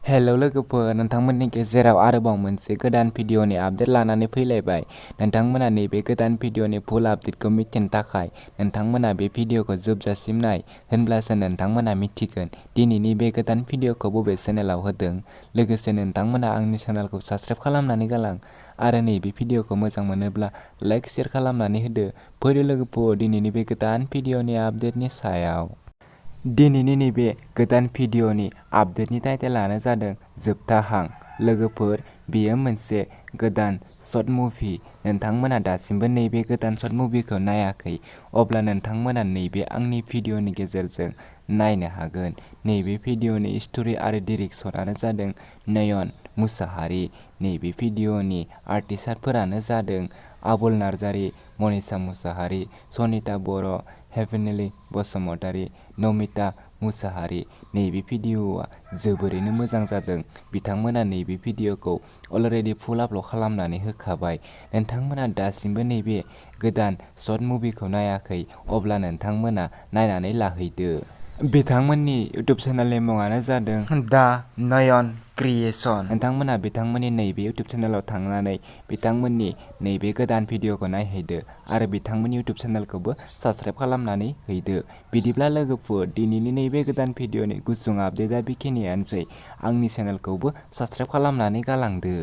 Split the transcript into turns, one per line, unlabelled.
Hello लोगोफोर, नोंथांमोननि गेजेराव आरोबाव मोनसे गोदान भिडिअनि आपडेट लानानै फैलायबाय। नोंथांमोना नैबे गोदान भिडिअनि फुल आपडेटखौ मिथिनो थाखाय नोंथांमोना बे भिडिअखौ जोबजासिम नाय, होनब्लासो नोंथांमोना मिथिगोन दिनैनि बे गोदान भिडिअखौ बबे चेनेलाव होदों। लोगोसे नोंथांमोना आंनि चेनेलखौ साबस्क्राइब खालामनानै गालां आरो नैबे भिडिअखौ मोजां मोनोब्ला लाइक शेयार खालामनानै होदो। फैदो लोगोफोर दिनैनि बे गोदान भिडिअनि आपडेटनि सायाव। दिनैनि नैबे गोदान भिडिअनि आपडेटनि टाइटेलानो जादों जोबथा हां। लोगोफोर, बेयो मोनसे गोदान शर्ट मुभि। नोंथांमोना दासिमबो नैबे गोदान शर्ट मुभिखौ नायाखै, अब्ला नोंथांमोना नैबे आंनि भिडिअनि गेजेरजों नायनो हागोन। नैबे भिडिअनि स्ट'रि आरो डिरेक्शनानो जादों नयन मुसाहारि। नैबे भिडिअनि आर्टिस्टफोरानो जादों आबुल नार्जारि, मनीषा मुसाहारि, सनिता बर', हेभेनलि बसुमतारि, नमिता मुसाहारि। नैबे भिडिअआ जोबोरैनो मोजां जादों। बिथांमोना नैबे भिडिअखौ अलरेडि फुल आपल'ड खालामनानै होखाबाय। नोंथांमोना दासिमबो नैबे गोदान शर्ट मुभिखौ नायाखै, अब्ला नोंथांमोना नायनानै लाहैदो। बिथांमोननि इउटुब चेनेलनि मुङानो जादों दा नयन क्रिएशन। नोंथांमोना बिथांमोननि नैबे इउटुब चेनेलाव थांनानै बिथांमोननि नैबे गोदान भिडिअखौ नायहैदो आरो बिथांमोननि इउटुब चेनेलखौबो साबस्क्राइब खालामनानै हैदो। बिदिब्ला लोगोफोर, दिनैनि नैबे गोदान भिडिअनि गुसुं आपडेटआ बेखिनियानोसै। आंनि चेनेलखौबो साबस्क्राइब खालामनानै गालांदो।